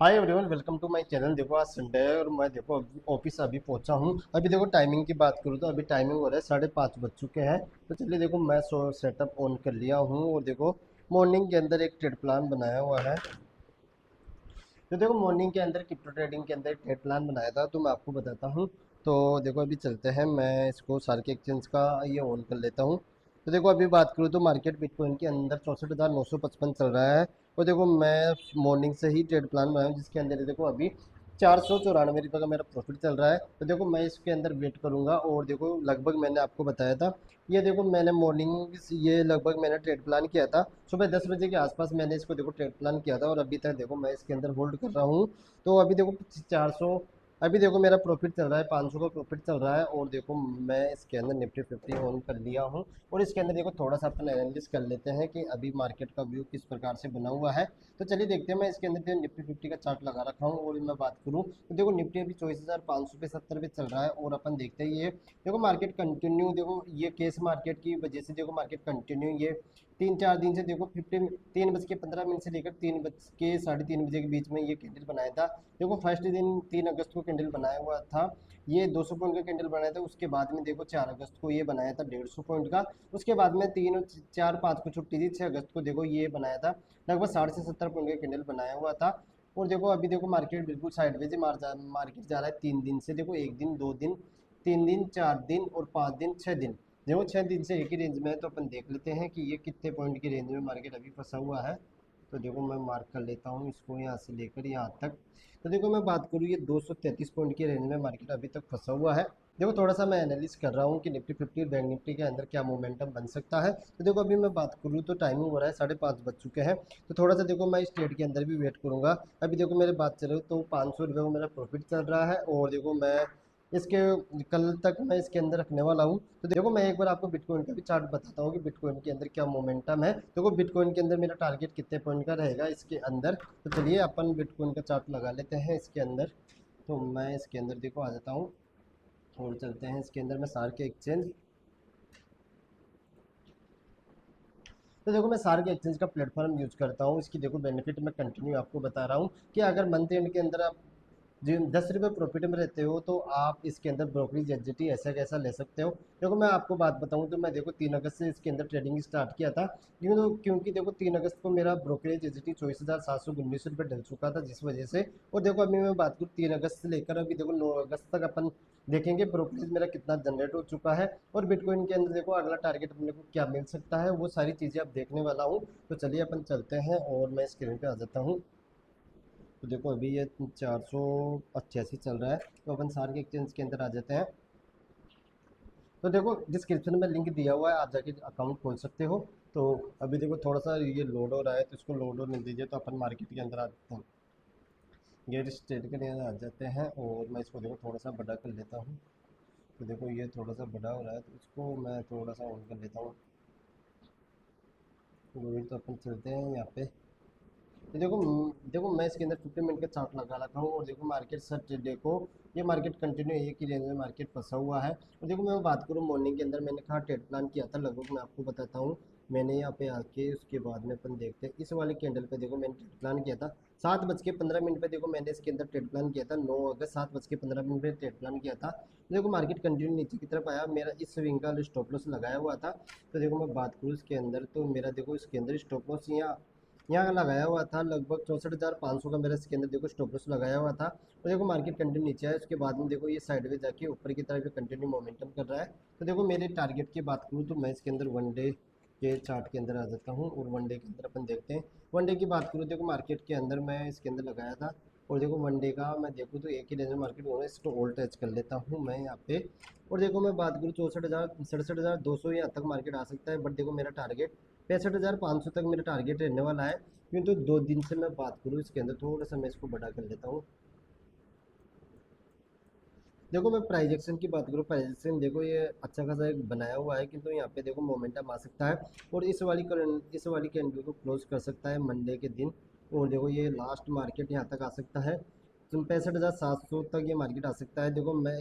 Hi everyone, welcome to my channel. देखो आज Sunday है और मैं देखो ऑफिस अभी पहुंचा हूं। अभी देखो टाइमिंग की बात करूं तो अभी टाइमिंग हो रहा है 5:30 बज चुके हैं। तो चलिए देखो मैं सेटअप ऑन कर लिया हूं और देखो मॉर्निंग के अंदर एक ट्रेड प्लान बनाया हुआ है। तो देखो मॉर्निंग के अंदर क्रिप्टो ट्रेडिंग के अंदर ट्रेड प्लान बनाया था, तो मैं आपको बताता हूँ। तो देखो अभी चलते हैं, मैं इसको सार्क एक्सचेंज का ये ऑन कर लेता हूँ। तो देखो अभी बात करूँ तो मार्केट बिटकॉइन के अंदर 64,955 चल रहा है। और देखो मैं मॉर्निंग से ही ट्रेड प्लान बनाया हूँ, जिसके अंदर देखो अभी 494 रुपये का मेरा प्रॉफिट चल रहा है। तो देखो मैं इसके अंदर वेट करूंगा और देखो लगभग मैंने आपको बताया था, ये देखो मैंने मॉर्निंग ये लगभग मैंने ट्रेड प्लान किया था सुबह 10 बजे के आसपास। मैंने इसको देखो ट्रेड प्लान किया था और अभी तक देखो मैं इसके अंदर होल्ड कर रहा हूँ। तो अभी देखो 400, अभी देखो मेरा प्रॉफिट चल रहा है, 500 का प्रॉफिट चल रहा है। और देखो मैं इसके अंदर निफ्टी 50 ऑन कर लिया हूँ। और इसके अंदर देखो थोड़ा सा अपन एनालिसिस कर लेते हैं कि अभी मार्केट का व्यू किस प्रकार से बना हुआ है। तो चलिए देखते हैं। मैं इसके अंदर निफ्टी 50 का चार्ट लगा रखा हूँ और मैं बात करूँ तो देखो निफ्टी अभी 24,500 पे 70 पे चल रहा है। और अपन देखते हैं ये देखो मार्केट कंटिन्यू, देखो ये केस मार्केट की वजह से देखो मार्केट कंटिन्यू ये 3-4 दिन से देखो 3:15 से लेकर 3 बजे के बीच में ये कैंडल बनाया था। देखो फर्स्ट दिन 3 अगस्त को कैंडल बनाया हुआ था, ये 200 पॉइंट का कैंडल बनाया था। उसके बाद में देखो 4 अगस्त को ये बनाया था 150 पॉइंट का। उसके बाद में 3 और 4 5 को छुट्टी थी, 6 अगस्त को देखो ये बनाया था लगभग 60 से 70 पॉइंट का कैंडल बनाया हुआ था। और देखो अभी देखो मार्केट बिल्कुल साइडवेज मार्केट जा रहा है 3 दिन से। देखो 1 दिन, 2 दिन, 3 दिन, 4 दिन और 5 दिन, 6 दिन। देखो 6 दिन से एक ही रेंज में है। तो अपन देख लेते हैं कि ये कितने पॉइंट की रेंज में मार्केट अभी फंसा हुआ है। तो देखो मैं मार्क कर लेता हूँ इसको यहाँ से लेकर यहाँ तक। तो देखो मैं बात करूँ ये 233 पॉइंट की रेंज में मार्केट अभी तक फंसा हुआ है। देखो थोड़ा सा मैं एनालिस कर रहा हूँ कि निफ्टी 50 और बैंक निफ्टी के अंदर क्या मोमेंटम बन सकता है। तो देखो अभी मैं बात करूँ तो टाइमिंग हो रहा है 5:30 बज चुके हैं। तो थोड़ा सा देखो मैं इस ट्रेड के अंदर भी वेट करूँगा। अभी देखो मेरे बात चल रही तो 500 रुपये को मेरा प्रॉफिट चल रहा है। और देखो मैं इसके कल तक मैं इसके अंदर रखने वाला हूँ। तो देखो मैं एक बार आपको बिटकॉइन का भी चार्ट बताता हूँ कि बिटकॉइन के अंदर क्या मोमेंटम है। देखो बिटकॉइन के अंदर मेरा टारगेट कितने पॉइंट का रहेगा इसके अंदर। तो चलिए अपन बिटकॉइन का चार्ट लगा लेते हैं इसके अंदर। तो मैं इसके अंदर देखो आ जाता हूँ और चलते हैं इसके अंदर। मैं सार्क एक्सचेंज, तो देखो मैं सार्क एक्सचेंज का प्लेटफॉर्म यूज करता हूँ। इसकी देखो बेनिफिट मैं कंटिन्यू आपको बता रहा हूँ कि अगर मंथ एंड के अंदर आप जी 10 रुपये प्रॉफिट में रहते हो तो आप इसके अंदर ब्रोकरेज एग्जिटी ऐसा कैसा ले सकते हो। देखो मैं आपको बात बताऊं तो मैं देखो 3 अगस्त से इसके अंदर ट्रेडिंग स्टार्ट किया था। क्योंकि देखो 3 अगस्त को मेरा ब्रोकरेज एग्जिटी 24,719 रुपये डल चुका था, जिस वजह से। और देखो अभी मैं बात करूँ 3 अगस्त से लेकर अभी देखो 9 अगस्त तक अपन देखेंगे ब्रोकरेज मेरा कितना जनरेट हो चुका है। और बिटकॉइन के अंदर देखो अगला टारगेट अपने को क्या मिल सकता है, वो सारी चीज़ें अब देखने वाला हूँ। तो चलिए अपन चलते हैं और मैं स्क्रीन पे आ जाता हूँ। तो देखो अभी ये 488 चल रहा है। तो अपन सार्क एक्सचेंज के अंदर आ जाते हैं। तो देखो डिस्क्रिप्शन में लिंक दिया हुआ है, आप जाके अकाउंट खोल सकते हो। तो अभी देखो थोड़ा सा ये लोड हो रहा है, तो इसको लोड होने दीजिए। तो अपन मार्केट के अंदर आ जाते हैं, गेट स्टेट के अंदर आ जाते हैं। और मैं इसको देखो थोड़ा सा बड़ा कर लेता हूँ। तो देखो ये थोड़ा सा बड़ा हो रहा है, तो इसको मैं थोड़ा सा ऑन कर लेता हूँ। तो अपन चलते हैं यहाँ पे। तो देखो मैं इसके अंदर 50 मिनट का चार्ट लगा रखा हूँ। और देखो मार्केट सर देखो ये मार्केट कंटिन्यू एक ही रेंज में मार्केट फंसा हुआ है। और देखो मैं बात करूँ मॉर्निंग के अंदर मैंने कहा ट्रेड प्लान किया था लगभग, मैं आपको बताता हूँ। मैंने यहाँ पे आके उसके बाद में अपन देखते हैं इस वाले कैंडल पे। देखो मैंने ट्रेड प्लान किया था 7:15 पे। देखो मैंने इसके अंदर ट्रेड प्लान किया था 9 अगस्त, 7:15 पे ट्रेड प्लान किया था। तो देखो मार्केट कंटिन्यू नीचे की तरफ आया, मेरा इस स्विंग का स्टॉप लॉस लगाया हुआ था। तो देखो मैं बात करूँ इसके अंदर तो मेरा देखो इसके अंदर स्टॉप लॉस यहाँ लगाया हुआ था लगभग 64,500 का मेरा इसके अंदर देखो स्टॉप लॉस लगाया हुआ था। और देखो मार्केट कंटिन्यू नीचे है, उसके बाद में देखो ये साइडवेज जाके ऊपर की तरफ कंटिन्यू मोमेंटम कर रहा है। तो देखो मेरे टारगेट की बात करूँ तो मैं इसके अंदर वन डे के चार्ट के अंदर आ जाता हूँ। और वन डे के अंदर अपन देखते हैं। वन डे की बात करूँ देखो मार्केट के अंदर मैं इसके अंदर लगाया था। और देखो वन डे का मैं देखूँ तो एक ही रेंज में मार्केट हो रहा है, इसको ऑल टच कर लेता हूँ मैं यहाँ पे। और देखो मैं बात करूँ 67,000 यहाँ तक मार्केट आ सकता है। बट देखो मेरा टारगेट 65,500 तक मेरा टारगेट रहने वाला है। क्योंकि तो 2 दिन से मैं बात करूँ इसके अंदर थोड़ा सा मैं इसको बड़ा कर लेता हूँ। देखो मैं प्राइस एक्शन की बात करूँ, प्राइस एक्शन देखो ये अच्छा खासा एक बनाया हुआ है, किंतु यहाँ पे देखो मोमेंटम आ सकता है। और इस वाली कैंडल को क्लोज कर सकता है मंडे के दिन। और देखो ये लास्ट मार्केट यहाँ तक आ सकता है, तो 65,700 तक ये मार्केट आ सकता है। देखो मैं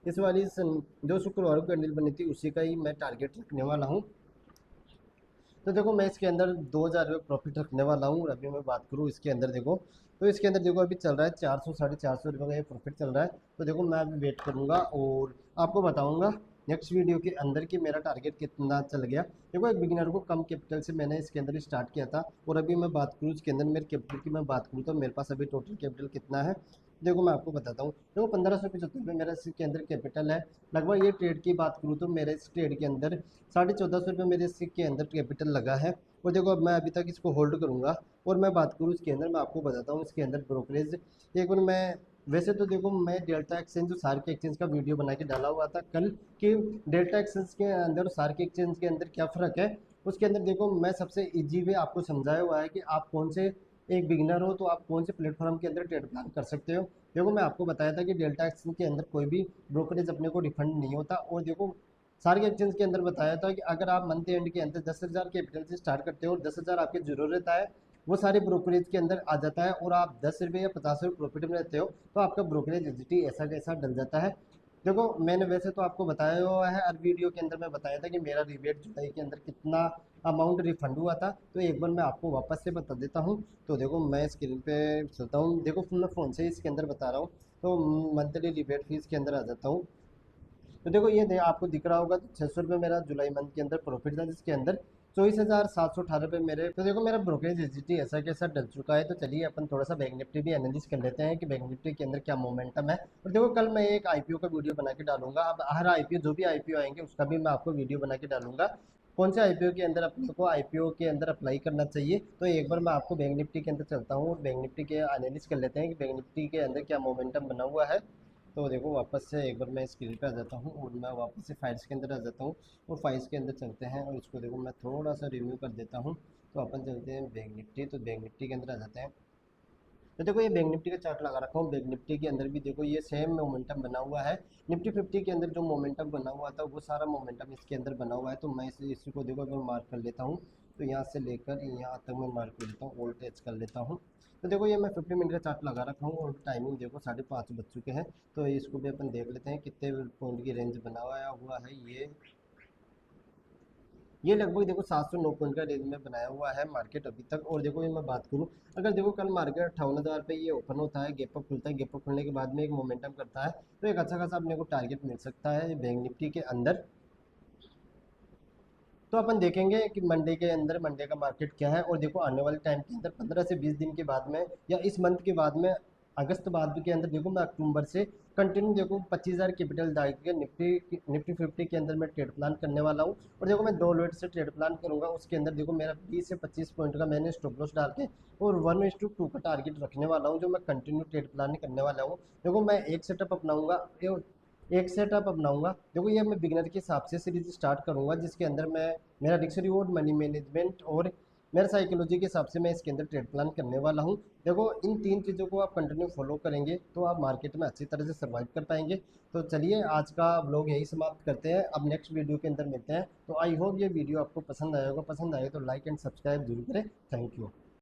इस वाली जो शुक्रवार को कैंडल बनी थी उसी का ही मैं टारगेट रखने वाला हूँ। तो देखो मैं इसके अंदर 2,000 रुपये प्रॉफिट रखने वाला हूँ। और अभी मैं बात करूँ इसके अंदर देखो तो इसके अंदर देखो अभी चल रहा है 400 450 रुपये का ये प्रॉफिट चल रहा है। तो देखो मैं अभी वेट करूँगा और आपको बताऊँगा नेक्स्ट वीडियो के अंदर कि मेरा टारगेट कितना चल गया। देखो एक बिगिनर को कम कैपिटल से मैंने इसके अंदर स्टार्ट किया था, और अभी मैं बात करूँ इसके अंदर मेरे कैपिटल की मैं बात करूँ तो मेरे पास अभी टोटल कैपिटल कितना है, देखो मैं आपको बताता हूँ। देखो 1575 मेरा इसके अंदर कैपिटल है। लगभग ये ट्रेड की बात करूँ तो मेरे इस ट्रेड के अंदर 1450 रुपये मेरे इसके अंदर कैपिटल लगा है। और देखो अब मैं अभी तक इसको होल्ड करूँगा। और मैं बात करूँ इसके अंदर, मैं आपको बताता हूँ इसके अंदर ब्रोकरेज एक बार मैं, वैसे तो देखो मैं डेल्टा एक्सचेंज और सार्क एक्सचेंज का वीडियो बना के डाला हुआ था कल कि डेल्टा एक्सचेंज के अंदर और सार्क एक्सचेंज के अंदर क्या फ़र्क है। उसके अंदर देखो मैं सबसे इजी वे आपको समझाया हुआ है कि आप कौन से, एक बिगिनर हो तो आप कौन से प्लेटफॉर्म के अंदर ट्रेड प्लान कर सकते हो। देखो मैं आपको बताया था कि डेल्टा एक्सचेंज के अंदर कोई भी ब्रोकरेज अपने को रिफंड नहीं होता। और देखो सार्क एक्सचेंज के अंदर बताया था कि अगर आप मंथ एंड के अंदर 10,000 कैपिटल से स्टार्ट करते हो और 10,000 आपकी ज़रूरत है, वो सारे ब्रोकरेज के अंदर आ जाता है और आप 10 रुपये या 50 रुपये प्रॉफिट में रहते हो, तो आपका ब्रोकरेज एजिटी ऐसा कैसा डल जाता है। देखो मैंने वैसे तो आपको बताया हुआ है, हर वीडियो के अंदर मैं बताया था कि मेरा रिबेट जुलाई के अंदर कितना अमाउंट रिफंड हुआ था। तो एक बार मैं आपको वापस से बता देता हूँ। तो देखो मैं स्क्रीन पे चलता हूँ, देखो मैं फ़ोन से इसके अंदर बता रहा हूँ। तो मंथली रिबेट फीस के अंदर आ जाता हूँ। तो देखो ये आपको दिख रहा होगा, तो 600 रुपये मेरा जुलाई मंथ के अंदर प्रॉफिट था, जिसके अंदर 24,718 रुपये मेरे। तो देखो मेरा ब्रोकरेज एजिटी ऐसा कैसा डल चुका है। तो चलिए अपन थोड़ा सा बैंक निफ्टी भी एनालिसिस कर लेते हैं कि बैंक निफ्टी के अंदर क्या मोमेंटम है। और देखो कल मैं एक आईपीओ का वीडियो बना के डालूंगा। अब हर आईपीओ, जो भी आईपीओ आएंगे उसका भी मैं आपको वीडियो बना के डालूंगा, कौन से आईपीओ के अंदर अपने को आईपीओ के अंदर अप्लाई करना चाहिए। तो एक बार मैं आपको बैंक निफ्टी के अंदर चलता हूँ और बैंक निफ्टी के एनालिसिस कर लेते हैं कि बैंक निफ्टी के अंदर क्या मोमेंटम बना हुआ है। तो देखो वापस से एक बार मैं स्क्रीन पे आ जाता हूँ और मैं वापस से फाइल्स के अंदर आ जाता हूँ और फाइल्स के अंदर चलते हैं और इसको देखो मैं थोड़ा सा रिव्यू कर देता हूँ। तो अपन चलते हैं बैंक निफ्टी, तो बैंक निफ्टी के अंदर आ जाते हैं। तो देखो ये बैंक निफ्टी का चार्ट लगा रखा हूँ। बैंक निफ्टी के अंदर भी देखो ये सेम मोमेंटम बना हुआ है। निफ्टी 50 के अंदर जो मोमेंटम बना हुआ था वो सारा मोमेंटम इसके अंदर बना हुआ है। तो मैं इसी को देखो अगर मार्क कर लेता हूँ, तो यहाँ से लेकर यहाँ तक मैं मार्क कर लेता हूँ, ऑल टच कर लेता हूँ। तो देखो ये मैं 50 मिनट का चार्ट लगा रखा हूँ और टाइमिंग देखो 5:30 बज चुके हैं। तो इसको भी अपन देख लेते हैं कितने पॉइंट की रेंज बनाया हुआ है। ये लगभग देखो 709 पॉइंट का रेंज में बनाया हुआ है मार्केट अभी तक। और देखो ये मैं बात करूँ, अगर देखो कल मार्केट 58,000 पे ये ओपन होता है, गैप अप खुलता है, गैप अप खुलने के बाद में एक मोमेंटम करता है, तो एक अच्छा खासा अपने को टारगेट मिल सकता है बैंक निफ्टी के अंदर। तो अपन देखेंगे कि मंडे के अंदर मंडे का मार्केट क्या है। और देखो आने वाले टाइम के अंदर 15 से 20 दिन के बाद में या इस मंथ के बाद में अगस्त बाद के अंदर देखो मैं अक्टूबर से कंटिन्यू देखो 25,000 कैपिटल डाल के निफ्टी 50 के अंदर मैं ट्रेड प्लान करने वाला हूँ। और देखो मैं 2 लोट से ट्रेड प्लान करूंगा, उसके अंदर देखो मेरा 20 से 25 पॉइंट का मैंने स्टॉप लॉस डाल के और 1:2 का टारगेट रखने वाला हूँ, जो मैं कंटिन्यू ट्रेड प्लान करने वाला हूँ। देखो मैं एक सेटअप अपनाऊंगा, एक सेटअप अपनाऊंगा। देखो ये मैं बिगिनर के हिसाब से सीरीज स्टार्ट करूंगा, जिसके अंदर मैं मेरा रिस्क रिवॉर्ड, मनी मैनेजमेंट और मेरा साइकोलॉजी के हिसाब से मैं इसके अंदर ट्रेड प्लान करने वाला हूँ। देखो इन 3 चीज़ों को आप कंटिन्यू फॉलो करेंगे तो आप मार्केट में अच्छी तरह से सर्वाइव कर पाएंगे। तो चलिए आज का व्लॉग यही समाप्त करते हैं, अब नेक्स्ट वीडियो के अंदर मिलते हैं। तो आई होप ये वीडियो आपको पसंद आया होगा, पसंद आए तो लाइक एंड सब्सक्राइब जरूर करें। Thank you.